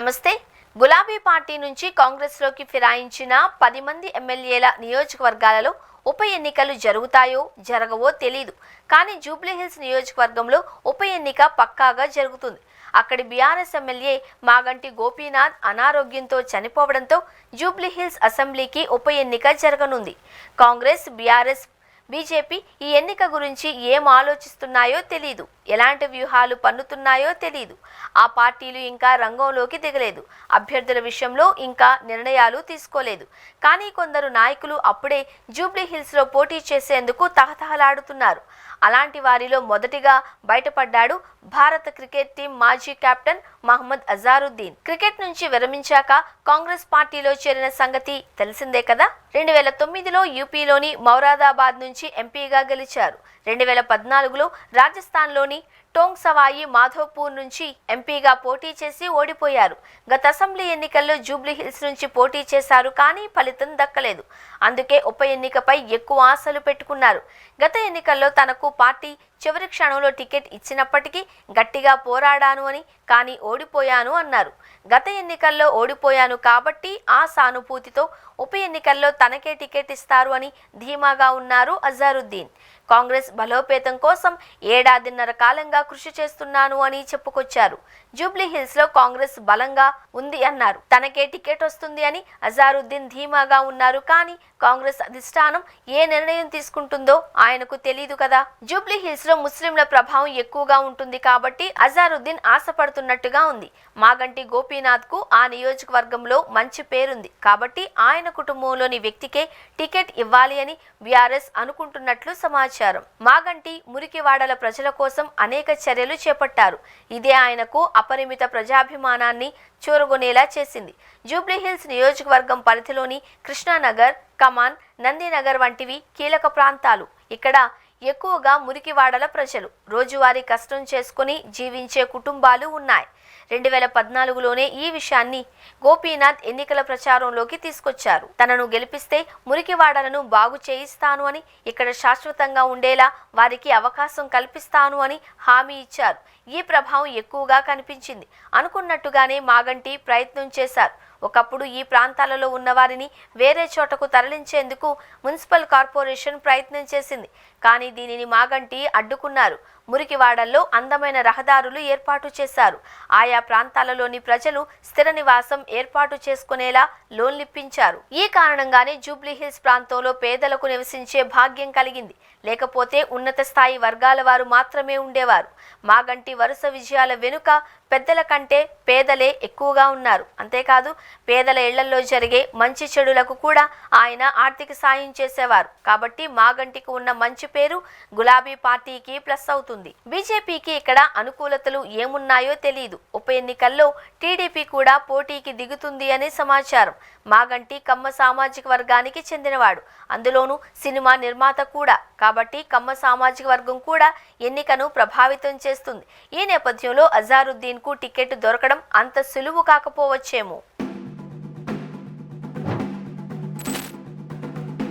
నమస్తే. గులాబీ పార్టీ నుంచి కాంగ్రెస్లోకి ఫిరాయించిన 10 మంది ఎమ్మెల్యేల నియోజకవర్గాలలో ఉప ఎన్నికలు జరుగుతాయో జరగవో తెలీదు. కానీ జూబ్లీహిల్స్ నియోజకవర్గంలో ఉప ఎన్నిక పక్కాగా జరుగుతుంది. అక్కడి బీఆర్ఎస్ ఎమ్మెల్యే మాగంటి గోపీనాథ్ అనారోగ్యంతో చనిపోవడంతో జూబ్లీహిల్స్ అసెంబ్లీకి ఉప ఎన్నిక జరగనుంది. కాంగ్రెస్, బీఆర్ఎస్, బీజేపీ ఈ ఎన్నిక గురించి ఏం ఆలోచిస్తున్నాయో తెలీదు. ఎలాంటి వ్యూహాలు పన్నుతున్నాయో తెలీదు. ఆ పార్టీలు ఇంకా రంగంలోకి దిగలేదు. అభ్యర్థుల విషయంలో ఇంకా నిర్ణయాలు తీసుకోలేదు. కానీ కొందరు నాయకులు అప్పుడే జూబ్లీహిల్స్లో పోటీ చేసేందుకు తహతహలాడుతున్నారు. అలాంటి వారిలో మొదటిగా బయటపడ్డాడు భారత క్రికెట్ టీం మాజీ కెప్టెన్ మహమ్మద్ అజారుద్దీన్. క్రికెట్ నుంచి విరమించాక కాంగ్రెస్ పార్టీలో చేరిన సంగతి తెలిసిందే కదా. 2009లో యూపీలోని మౌరాదాబాద్ నుంచి ఎంపీగా గెలిచారు. 2014లో రాజస్థాన్లోని టోంగ్ సవాయి మాధోపూర్ నుంచి ఎంపీగా పోటీ చేసి ఓడిపోయారు. గత అసెంబ్లీ ఎన్నికల్లో జూబ్లీహిల్స్ నుంచి పోటీ చేశారు, కానీ ఫలితం దక్కలేదు. అందుకే ఉప ఎన్నికపై ఎక్కువ ఆశలు పెట్టుకున్నారు. గత ఎన్నికల్లో తనకు పార్టీ చివరి క్షణంలో టికెట్ ఇచ్చినప్పటికీ గట్టిగా పోరాడాను అని, కానీ ఓడిపోయాను అన్నారు. గత ఎన్నికల్లో ఓడిపోయాను కాబట్టి ఆ సానుభూతితో ఉప ఎన్నికల్లో తనకే టికెట్ ఇస్తారు అని ధీమాగా ఉన్నారు అజారుద్దీన్. కాంగ్రెస్ బలోపేతం కోసం 1.5 కాలంగా కృషి చేస్తున్నాను అని చెప్పుకొచ్చారు. జూబ్లీహిల్స్లో కాంగ్రెస్ బలంగా ఉంది అన్నారు. తనకే టికెట్ వస్తుంది అని అజారుద్దీన్ ధీమాగా ఉన్నారు. కానీ కాంగ్రెస్ అధిష్టానం ఏ నిర్ణయం తీసుకుంటుందో ఆయనకు తెలీదు కదా. జూబ్లీహిల్స్లో ముస్లింల ప్రభావం ఎక్కువగా ఉంటుంది కాబట్టి అజారుద్దీన్ ఆశపడుతున్నట్టుగా ఉంది. మాగంటి గోపీనాథ్కు ఆ నియోజకవర్గంలో మంచి పేరుంది కాబట్టి ఆయన కుటుంబంలోని వ్యక్తికే టికెట్ ఇవ్వాలి అని బీఆర్ఎస్ అనుకుంటున్నట్లు సమాచారం. మాగంటి మురికివాడల ప్రజల కోసం అనేక చర్యలు చేపట్టారు. ఇదే ఆయనకు అపరిమిత ప్రజాభిమానాన్ని చూరగొనేలా చేసింది. జూబ్లీహిల్స్ నియోజకవర్గం పరిధిలోని కృష్ణానగర్, కమాన్, నందినగర్ వంటివి కీలక ప్రాంతాలు. ఇక్కడ ఎక్కువగా మురికివాడల ప్రజలు, రోజువారీ కష్టం చేసుకుని జీవించే కుటుంబాలు ఉన్నాయి. 2014లోనే ఈ విషయాన్ని గోపీనాథ్ ఎన్నికల ప్రచారంలోకి తీసుకొచ్చారు. తనను గెలిపిస్తే మురికివాడలను బాగు చేయిస్తాను అని, ఇక్కడ శాశ్వతంగా ఉండేలా వారికి అవకాశం కల్పిస్తాను అని హామీ ఇచ్చారు. ఈ ప్రభావం ఎక్కువగా కనిపించింది. అనుకున్నట్టుగానే మాగంటి ప్రయత్నం చేశారు. ఒకప్పుడు ఈ ప్రాంతాలలో ఉన్నవారిని వేరే చోటకు తరలించేందుకు మున్సిపల్ కార్పొరేషన్ ప్రయత్నం చేసింది. కానీ దీనిని మాగంటి అడ్డుకున్నారు. మురికివాడల్లో అందమైన రహదారులు ఏర్పాటు చేశారు. ఆయా ప్రాంతాలలోని ప్రజలు స్థిర నివాసం ఏర్పాటు చేసుకునేలా లోన్లిప్పించారు. ఈ కారణంగానే జూబ్లీహిల్స్ ప్రాంతంలో పేదలకు నివసించే భాగ్యం కలిగింది. లేకపోతే ఉన్నత స్థాయి వర్గాల వారు మాత్రమే ఉండేవారు. మాగంటి వరుస విజయాల వెనుక పెద్దల కంటే పేదలే ఎక్కువగా ఉన్నారు. అంతేకాదు పేదల ఇళ్లలో జరిగే మంచి చెడులకు కూడా ఆయన ఆర్థిక సాయం చేసేవారు. కాబట్టి మాగంటికి ఉన్న మంచి పేరు గులాబీ పార్టీకి ప్లస్ అవుతుంది. బీజేపీకి ఇక్కడ అనుకూలతలు ఏమున్నాయో తెలియదు. ఉప ఎన్నికల్లో టీడీపీ కూడా పోటీకి దిగుతుంది అనే సమాచారం. మాగంటి కమ్మ సామాజిక వర్గానికి చెందినవాడు, అందులోనూ సినిమా నిర్మాత కూడా. కాబట్టి కమ్మ సామాజిక వర్గం కూడా ఎన్నికను ప్రభావితం చేస్తుంది. ఈ నేపథ్యంలో అజారుద్దీన్ కు టికెట్ దొరకడం అంత సులువు కాకపోవచ్చేమో.